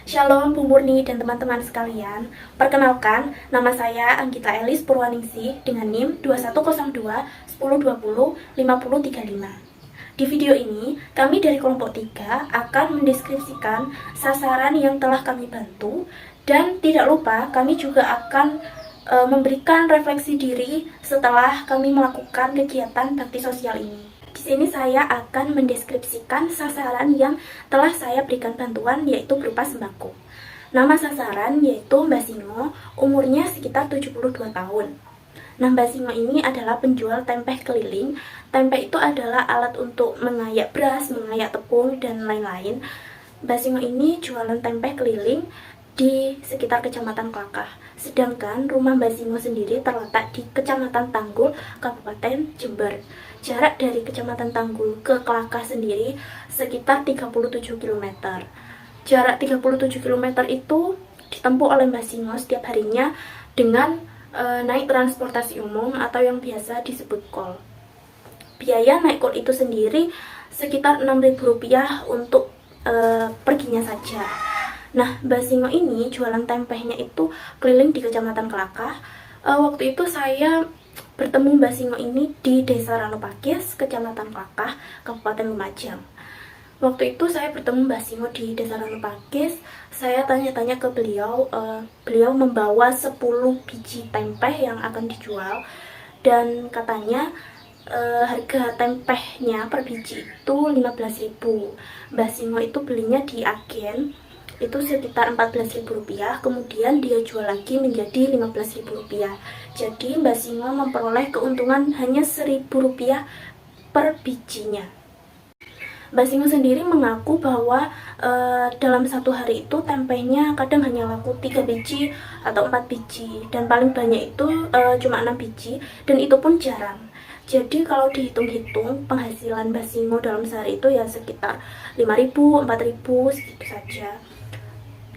Shalom Bu Murni dan teman-teman sekalian. Perkenalkan, nama saya Anggita Elis Purwaningsih dengan NIM 2102 1020 5035. Di video ini, kami dari kelompok 3 akan mendeskripsikan sasaran yang telah kami bantu, dan tidak lupa kami juga akan memberikan refleksi diri setelah kami melakukan kegiatan bakti sosial ini. Di sini saya akan mendeskripsikan sasaran yang telah saya berikan bantuan, yaitu berupa sembako. Nama sasaran yaitu Mbak Singo, umurnya sekitar 72 tahun. Nah, Mbak Singo ini adalah penjual tempe keliling. Tempe itu adalah alat untuk mengayak beras, mengayak tepung, dan lain-lain. Mbak Singo ini jualan tempe keliling di sekitar Kecamatan Klakah. Sedangkan rumah Mbak Singo sendiri terletak di Kecamatan Tanggul, Kabupaten Jember. Jarak dari Kecamatan Tanggul ke Klakah sendiri sekitar 37 km. Jarak 37 km itu ditempuh oleh Mbak Singo setiap harinya dengan naik transportasi umum atau yang biasa disebut kol. Biaya naik kol itu sendiri sekitar Rp6.000 untuk perginya saja. Nah, Mbak Singo ini jualan tempenya itu keliling di Kecamatan Klakah. Waktu itu saya bertemu Mbak Singo ini di Desa Ranupakis, Kecamatan Klakah, Kabupaten Lumajang. Waktu itu saya bertemu Mbak Singo di Desa Ranupakis. Saya tanya-tanya ke beliau, beliau membawa 10 biji tempe yang akan dijual, dan katanya harga tempehnya per biji itu Rp15.000. Mbak Singo itu belinya di agen itu sekitar Rp14.000, kemudian dia jual lagi menjadi Rp15.000. Jadi Mbak Singo memperoleh keuntungan hanya Rp1.000 per bijinya. Mbak Singo sendiri mengaku bahwa dalam satu hari itu tempenya kadang hanya laku 3 biji atau 4 biji, dan paling banyak itu cuma 6 biji, dan itu pun jarang. Jadi kalau dihitung-hitung penghasilan Mbak Singo dalam sehari itu ya sekitar 5.000, 4.000 segitu saja.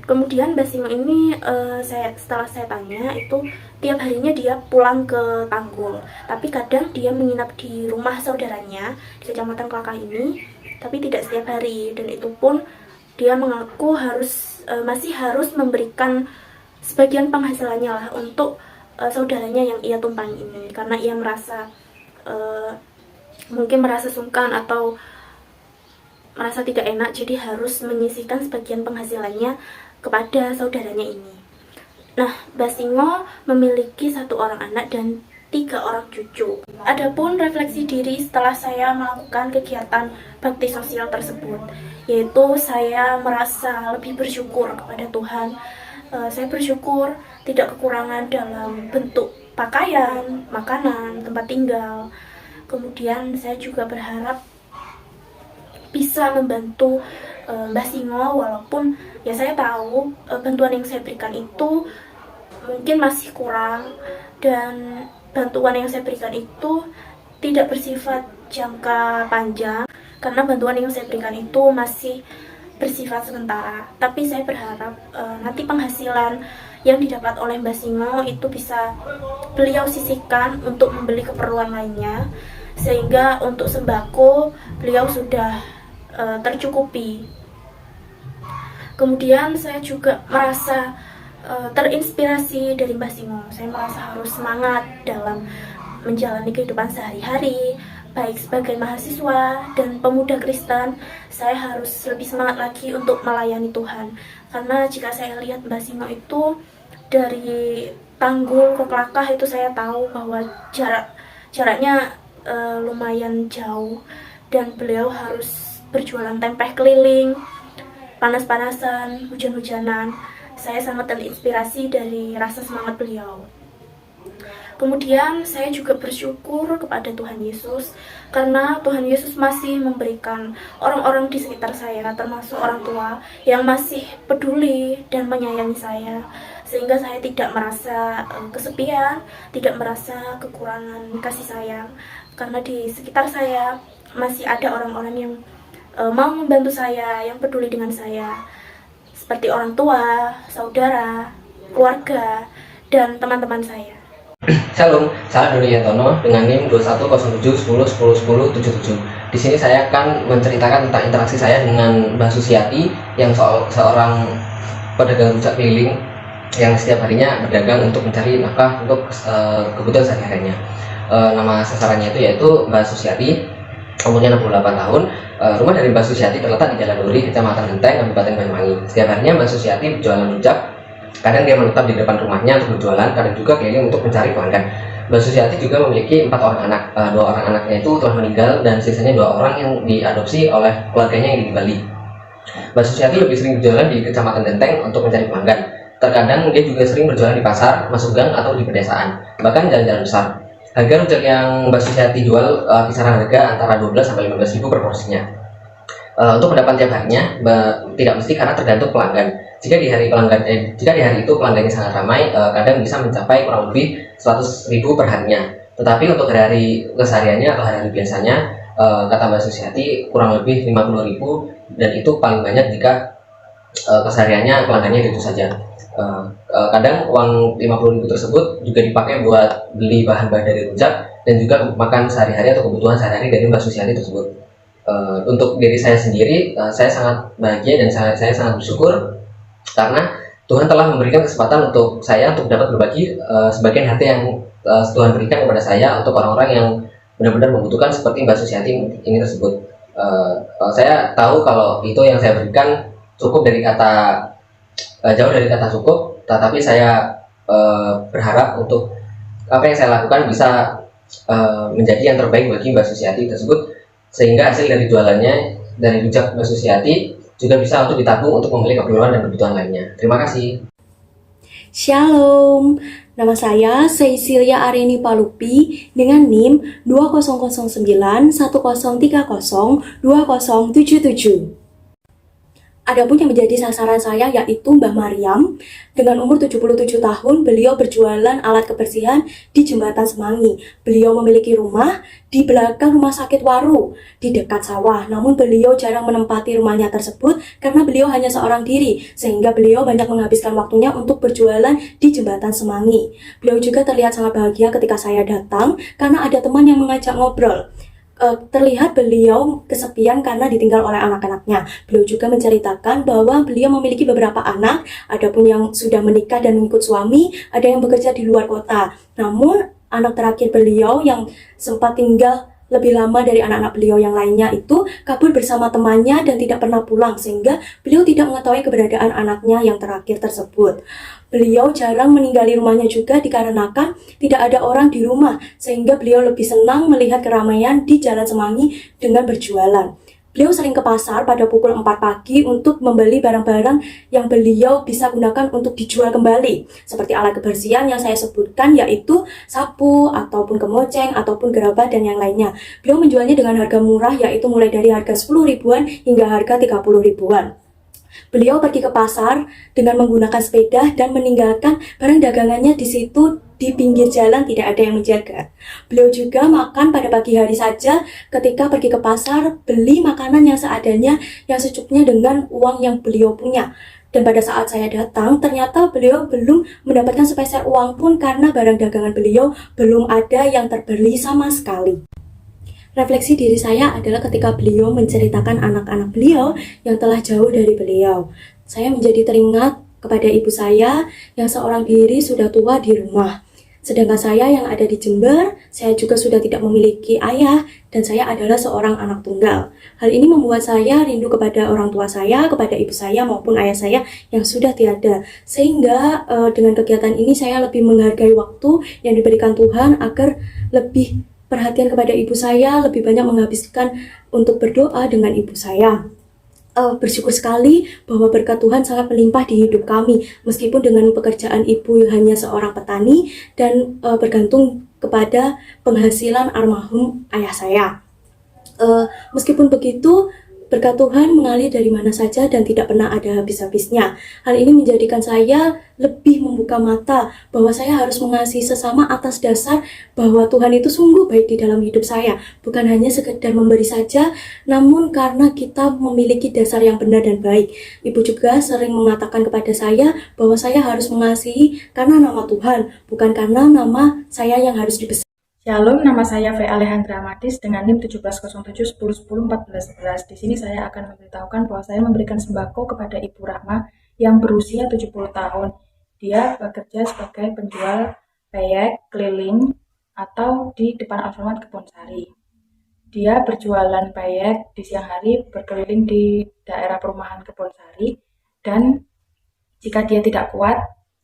Kemudian Mbak Singo ini setelah saya tanya itu tiap harinya dia pulang ke Tanggul, tapi kadang dia menginap di rumah saudaranya di Kecamatan Klakah ini, tapi tidak setiap hari, dan itu pun dia mengaku masih harus memberikan sebagian penghasilannya lah untuk saudaranya yang ia tumpangi ini, karena ia merasa mungkin merasa sungkan atau merasa tidak enak, jadi harus menyisihkan sebagian penghasilannya kepada saudaranya ini. Nah, Mbak Singo memiliki 1 orang anak dan 3 orang cucu. Adapun refleksi diri setelah saya melakukan kegiatan bakti sosial tersebut, yaitu saya merasa lebih bersyukur kepada Tuhan. Saya bersyukur tidak kekurangan dalam bentuk pakaian, makanan, tempat tinggal. Kemudian saya juga berharap bisa membantu Mbak Singo, walaupun ya saya tahu bantuan yang saya berikan itu mungkin masih kurang, dan bantuan yang saya berikan itu tidak bersifat jangka panjang, karena bantuan yang saya berikan itu masih bersifat sementara. Tapi saya berharap nanti penghasilan yang didapat oleh Mbak Singo itu bisa beliau sisihkan untuk membeli keperluan lainnya, sehingga untuk sembako beliau sudah tercukupi. Kemudian saya juga merasa terinspirasi dari Mbak Singo. Saya merasa harus semangat dalam menjalani kehidupan sehari-hari, baik sebagai mahasiswa dan pemuda Kristen. Saya harus lebih semangat lagi untuk melayani Tuhan, karena jika saya lihat Mbak Singo itu dari Tanggul ke Klakah itu saya tahu bahwa jaraknya lumayan jauh, dan beliau harus berjualan tempe keliling, panas-panasan, hujan-hujanan. Saya sangat terinspirasi dari rasa semangat beliau. Kemudian saya juga bersyukur kepada Tuhan Yesus, karena Tuhan Yesus masih memberikan orang-orang di sekitar saya, termasuk orang tua, yang masih peduli dan menyayangi saya, sehingga saya tidak merasa kesepian, tidak merasa kekurangan kasih sayang, karena di sekitar saya masih ada orang-orang yang mau membantu saya, yang peduli dengan saya, seperti orang tua, saudara, keluarga, dan teman-teman saya. Shalom, saya Doni Yantono dengan NIM 210710101077. Di sini saya akan menceritakan tentang interaksi saya dengan Mbak Susiati yang seorang pedagang rujak keliling yang setiap harinya berdagang untuk mencari nafkah untuk kebutuhan sehari-harinya. Nama sasarannya itu yaitu Mbak Susiati, umurnya 68 tahun. Rumah dari Mbak Susiati terletak di Jalan Duri, Kecamatan Genteng, Kabupaten Banyuwangi. Setiap harinya Mbak Susiati berjualan rujak. Kadang dia menetap di depan rumahnya untuk berjualan, kadang juga keliling untuk mencari pelanggan. Mbak Susiati juga memiliki 4 orang anak. 2 orang anaknya itu telah meninggal dan sisanya 2 orang yang diadopsi oleh keluarganya yang di Bali. Mbak Susiati lebih sering berjualan di Kecamatan Genteng untuk mencari pelanggan. Terkadang dia juga sering berjualan di pasar, masuk gang, atau di pedesaan, bahkan jalan-jalan besar. Harga rujak yang Mbak Susiati jual kisaran harga antara 12-15 ribu per porsinya. Untuk pendapat tiap harinya tidak mesti karena tergantung pelanggan. Jika di hari itu pelanggannya sangat ramai, kadang bisa mencapai kurang lebih 100 ribu per harinya. Tetapi untuk hari kesehariannya atau hari biasanya, kata Mbak Susiati kurang lebih 50 ribu, dan itu paling banyak jika kesehariannya pelanggannya itu saja. Kadang uang 50 ribu tersebut juga dipakai buat beli bahan-bahan dari rujak dan juga makan sehari-hari atau kebutuhan sehari-hari dari Mbak Susiati tersebut. Untuk diri saya sendiri, saya sangat bahagia dan saya sangat bersyukur karena Tuhan telah memberikan kesempatan untuk saya untuk dapat berbagi sebagian harta yang Tuhan berikan kepada saya untuk orang-orang yang benar-benar membutuhkan seperti Mbak Susiati ini tersebut. Saya tahu kalau itu yang saya berikan cukup dari kata jauh dari kata cukup, tetapi saya berharap untuk apa yang saya lakukan bisa menjadi yang terbaik bagi Mbak Susiati tersebut, sehingga hasil dari jualannya dari rujak Mbak Susiati juga bisa untuk ditabung untuk membeli keperluan dan kebutuhan lainnya. Terima kasih. Shalom, nama saya Cecilia Arini Palupi dengan NIM 200910302077. Adapun yang menjadi sasaran saya yaitu Mbah Mariam. Dengan umur 77 tahun, beliau berjualan alat kebersihan di Jembatan Semanggi. Beliau memiliki rumah di belakang Rumah Sakit Waru di dekat sawah. Namun beliau jarang menempati rumahnya tersebut karena beliau hanya seorang diri, sehingga beliau banyak menghabiskan waktunya untuk berjualan di Jembatan Semanggi. Beliau juga terlihat sangat bahagia ketika saya datang karena ada teman yang mengajak ngobrol. Terlihat beliau kesepian karena ditinggal oleh anak-anaknya. Beliau juga menceritakan bahwa beliau memiliki beberapa anak, adapun yang sudah menikah dan mengikut suami, ada yang bekerja di luar kota. Namun anak terakhir beliau yang sempat tinggal lebih lama dari anak-anak beliau yang lainnya itu kabur bersama temannya dan tidak pernah pulang, sehingga beliau tidak mengetahui keberadaan anaknya yang terakhir tersebut. Beliau jarang meninggali rumahnya juga dikarenakan tidak ada orang di rumah, sehingga beliau lebih senang melihat keramaian di Jalan Semanggi dengan berjualan. Beliau sering ke pasar pada pukul 4 pagi untuk membeli barang-barang yang beliau bisa gunakan untuk dijual kembali, seperti alat kebersihan yang saya sebutkan, yaitu sapu, ataupun kemoceng, ataupun gerabah, dan yang lainnya. Beliau menjualnya dengan harga murah, yaitu mulai dari harga 10 ribuan hingga harga 30 ribuan. Beliau pergi ke pasar dengan menggunakan sepeda dan meninggalkan barang dagangannya di situ di pinggir jalan, tidak ada yang menjaga. Beliau juga makan pada pagi hari saja ketika pergi ke pasar, beli makanan yang seadanya, yang secukupnya dengan uang yang beliau punya. Dan pada saat saya datang, ternyata beliau belum mendapatkan sepeser uang pun karena barang dagangan beliau belum ada yang terbeli sama sekali. Refleksi diri saya adalah ketika beliau menceritakan anak-anak beliau yang telah jauh dari beliau. Saya menjadi teringat kepada ibu saya yang seorang diri sudah tua di rumah. Sedangkan saya yang ada di Jember, saya juga sudah tidak memiliki ayah dan saya adalah seorang anak tunggal. Hal ini membuat saya rindu kepada orang tua saya, kepada ibu saya maupun ayah saya yang sudah tiada. Sehingga dengan kegiatan ini saya lebih menghargai waktu yang diberikan Tuhan agar lebih perhatian kepada ibu saya, lebih banyak menghabiskan untuk berdoa dengan ibu saya. Bersyukur sekali bahwa berkat Tuhan sangat melimpah di hidup kami, meskipun dengan pekerjaan ibu hanya seorang petani dan bergantung kepada penghasilan almarhum ayah saya. Meskipun begitu, berkat Tuhan mengalir dari mana saja dan tidak pernah ada habis-habisnya. Hal ini menjadikan saya lebih membuka mata bahwa saya harus mengasihi sesama atas dasar bahwa Tuhan itu sungguh baik di dalam hidup saya. Bukan hanya sekedar memberi saja, namun karena kita memiliki dasar yang benar dan baik. Ibu juga sering mengatakan kepada saya bahwa saya harus mengasihi karena nama Tuhan, bukan karena nama saya yang harus dibesarkan. Shalom, nama saya V. Alejandra Matis dengan NIM 170710101411. Di sini saya akan memberitahukan bahwa saya memberikan sembako kepada Ibu Rahma yang berusia 70 tahun. Dia bekerja sebagai penjual peyek keliling atau di depan Alfamart Kebonsari. Dia berjualan peyek di siang hari, berkeliling di daerah perumahan Kebonsari, dan jika dia tidak kuat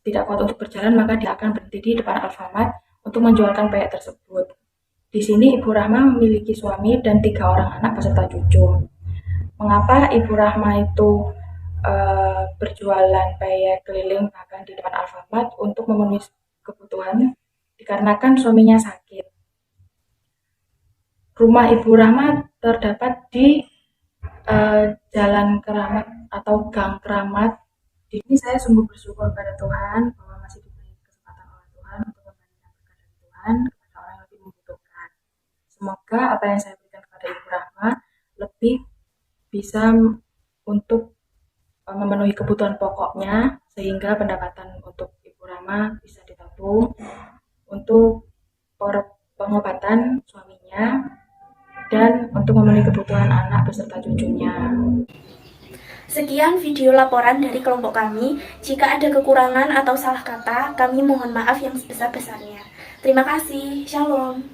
untuk berjalan, maka dia akan berhenti di depan Alfamart untuk menjualkan peyek tersebut. Di sini Ibu Rahma memiliki suami dan 3 orang anak beserta cucu. Mengapa Ibu Rahma itu berjualan peyek keliling bahkan di depan Alfamart untuk memenuhi kebutuhan? Dikarenakan suaminya sakit. Rumah Ibu Rahma terdapat di Jalan Keramat atau Gang Keramat. Di sini saya sungguh bersyukur pada Tuhan bahwa masih diberi kesempatan oleh Tuhan untuk membagikan berkat dari Tuhan kepada orang yang lebih membutuhkan. Semoga apa yang saya berikan kepada Ibu Rahma lebih bisa untuk memenuhi kebutuhan pokoknya, sehingga pendapatan untuk Ibu Rahma bisa ditabung untuk pengobatan suaminya dan untuk memenuhi kebutuhan anak beserta cucunya. Sekian video laporan dari kelompok kami. Jika ada kekurangan atau salah kata, kami mohon maaf yang sebesar-besarnya. Terima kasih. Shalom.